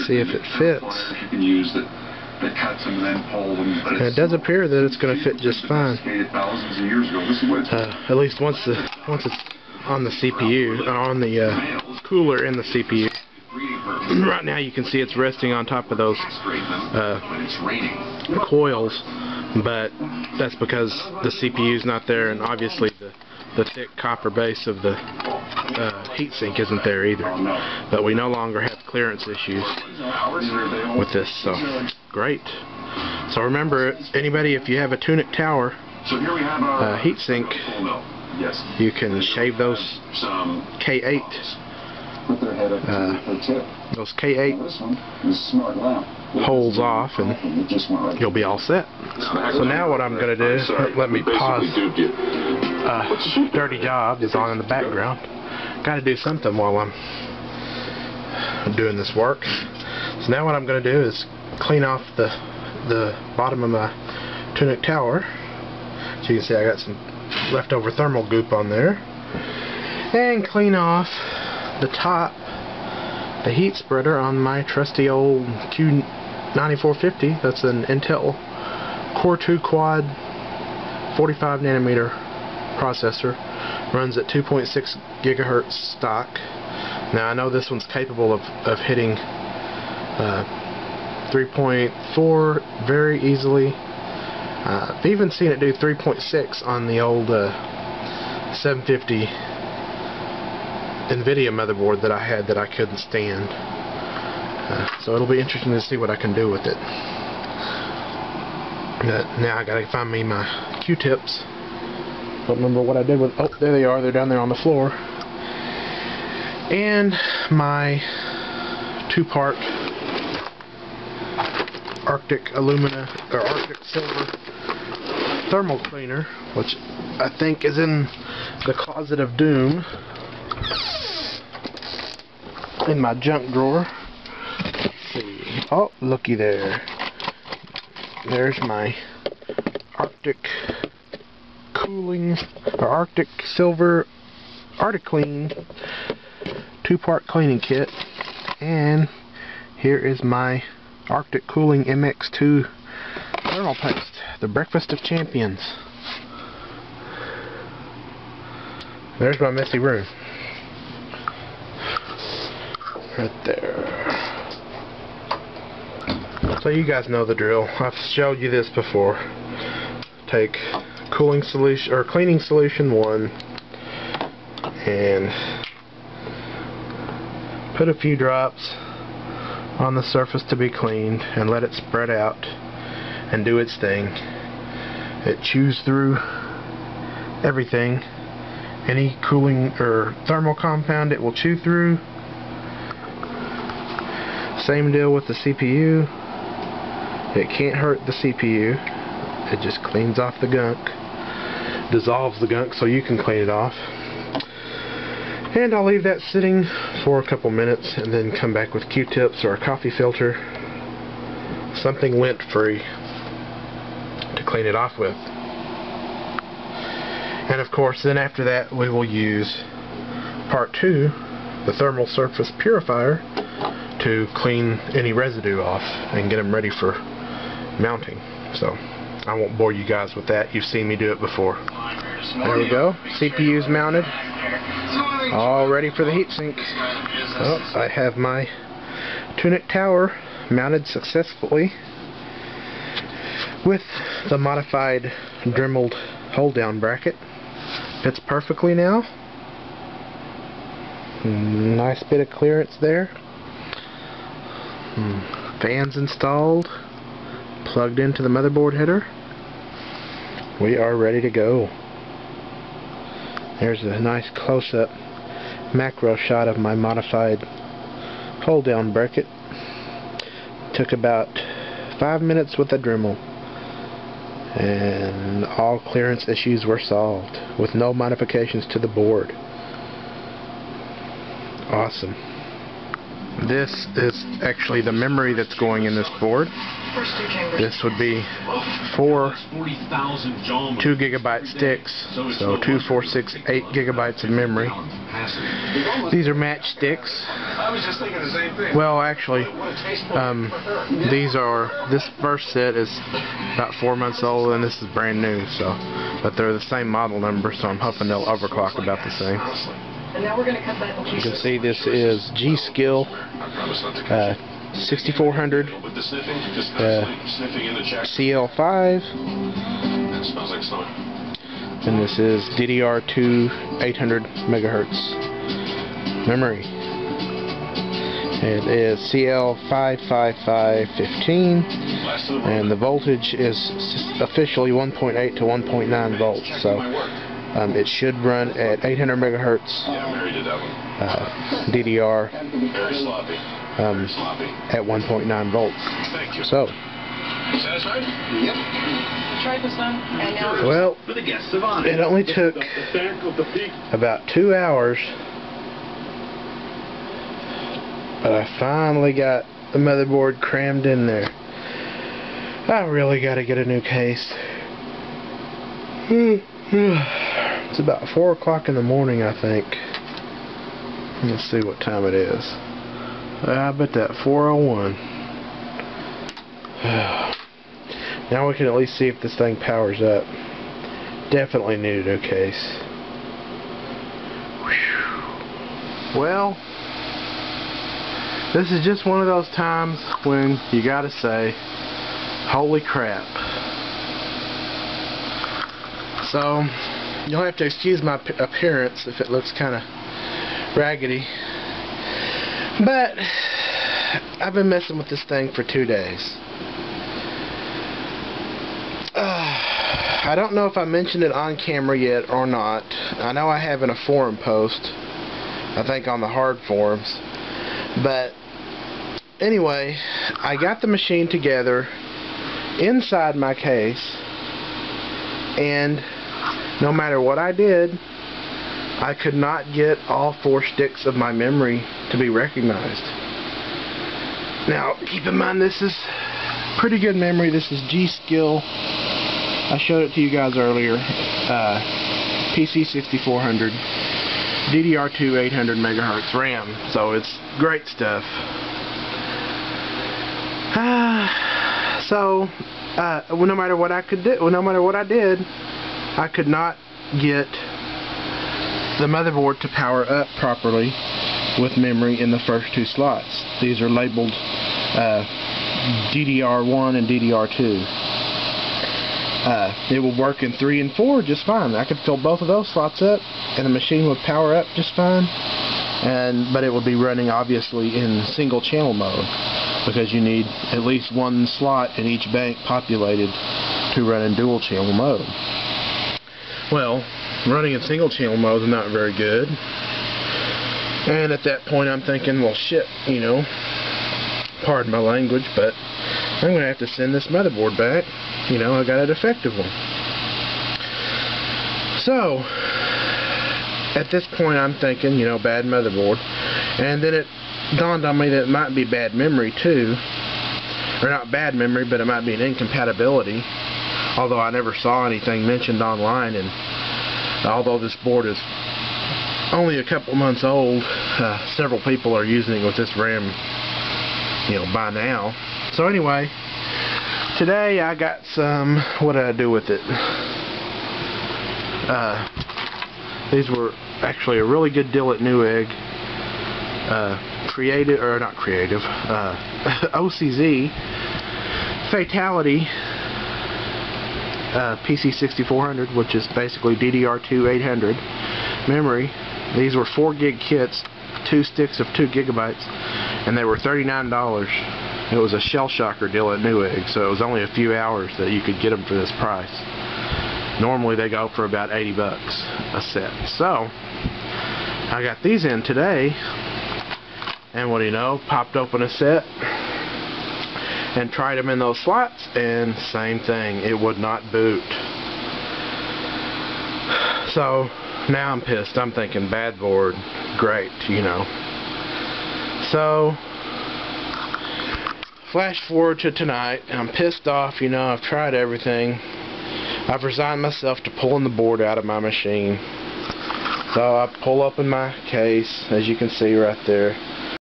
see if it fits. And it does appear that it's going to fit just fine. At least once it's on the CPU, on the cooler in the CPU. Right now you can see it's resting on top of those coils, but that's because the CPU is not there, and obviously the thick copper base of the heatsink isn't there either. But we no longer have clearance issues with this, so great. So remember, anybody, if you have a Tunic Tower heatsink, you can shave those K8 holes off, and you'll be all set. So now what I'm going to do, let me pause. Dirty Job is on in the background. Got to do something while I'm doing this work. So now what I'm going to do is clean off the bottom of my Tunic Tower. So you can see I got some leftover thermal goop on there, and clean off the top, the heat spreader on my trusty old Q9450. That's an Intel Core 2 Quad 45 nanometer processor. Runs at 2.6 gigahertz stock. Now I know this one's capable of hitting 3.4 very easily. I've even seen it do 3.6 on the old 750 NVIDIA motherboard that I had that I couldn't stand. So it'll be interesting to see what I can do with it. Now I gotta find me my Q-tips. Don't remember what I did with. Oh, there they are. They're down there on the floor. And my 2-part Arctic alumina or Arctic silver thermal cleaner, which I think is in the closet of doom in my junk drawer. Let's see. Oh, looky there. There's my Arctic cooling or Arctic silver Arctic Clean 2-part cleaning kit, and here is my Arctic Cooling MX2 thermal paste, the breakfast of champions. There's my messy room right there. So you guys know the drill. I've showed you this before. Take cooling solution or cleaning solution 1 and put a few drops on the surface to be cleaned and let it spread out and do its thing. It chews through everything. Any cooling or thermal compound it will chew through. Same deal with the CPU. It can't hurt the CPU. It just cleans off the gunk, dissolves the gunk so you can clean it off. And I'll leave that sitting for a couple minutes and then come back with Q-tips or a coffee filter, something lint free to clean it off with. And of course then after that we will use part 2, the thermal surface purifier, to clean any residue off and get them ready for mounting. So I won't bore you guys with that. You've seen me do it before. There we go. CPU's mounted. All ready for the heatsink. Oh, I have my Tunic Tower mounted successfully with the modified Dremeled hold down bracket. Fits perfectly now. Nice bit of clearance there. Fans installed, plugged into the motherboard header. We are ready to go. There's a nice close-up macro shot of my modified hold down bracket. Took about 5 minutes with a Dremel, and all clearance issues were solved with no modifications to the board. Awesome. This is actually the memory that's going in this board. This would be 4 2 gigabyte sticks, so 2, 4, 6, 8 gigabytes of memory. These are match sticks. Well, actually, this first set is about 4 months old, and this is brand new. So, but they're the same model number, so I'm hoping they'll overclock about the same. You can see this is G-Skill 6400 CL5, and this is DDR2 800 megahertz memory. It is CL55515, and the voltage is officially 1.8 to 1.9 volts, so it should run at 800 megahertz DDR at 1.9 volts. So, satisfied? Yep. Try this one. Well, it only took about 2 hours, but I finally got the motherboard crammed in there. I really got to get a new case. It's about 4 o'clock in the morning, I think. Let's see what time it is. I bet that 4:01. Now we can at least see if this thing powers up. Definitely need a new case. Whew. Well, this is just one of those times when you gotta say, holy crap. So, you'll have to excuse my appearance if it looks kind of raggedy. But, I've been messing with this thing for 2 days. I don't know if I mentioned it on camera yet or not. I know I have in a forum post, I think on the hard forums. But anyway, I got the machine together inside my case, and no matter what I did, I could not get all 4 sticks of my memory to be recognized. Now, keep in mind, this is pretty good memory. This is G-Skill. I showed it to you guys earlier. PC6400, DDR2 800 megahertz RAM. So it's great stuff. No matter what I could do, no matter what I did, I could not get the motherboard to power up properly with memory in the first 2 slots. These are labeled DDR1 and DDR2. It will work in 3 and 4 just fine. I could fill both of those slots up and the machine would power up just fine, but it would be running obviously in single channel mode, because you need at least 1 slot in each bank populated to run in dual channel mode. Well, running in single channel mode is not very good, and at that point I'm thinking, well shit, you know, pardon my language, but I'm going to have to send this motherboard back. You know, I got a defective one. So, at this point I'm thinking, you know, bad motherboard. And then it dawned on me that it might be bad memory too. Or not bad memory, but it might be an incompatibility. Although I never saw anything mentioned online, and although this board is only a couple months old, several people are using it with this RAM, you know, by now. So anyway, today I got some, what did I do with it? These were actually a really good deal at Newegg. OCZ Fatality PC6400, which is basically DDR2 800 memory. These were 4 gig kits, 2 sticks of 2 gigabytes, and they were $39. It was a shell shocker deal at Newegg, so it was only a few hours that you could get them for this price. Normally they go for about 80 bucks a set. So I got these in today, and what do you know, popped open a set and tried them in those slots, and same thing, it would not boot. So now I'm pissed. I'm thinking bad board, great, you know. So flash forward to tonight, and I'm pissed off. You know, I've tried everything. I've resigned myself to pulling the board out of my machine. So I pull open my case, as you can see right there.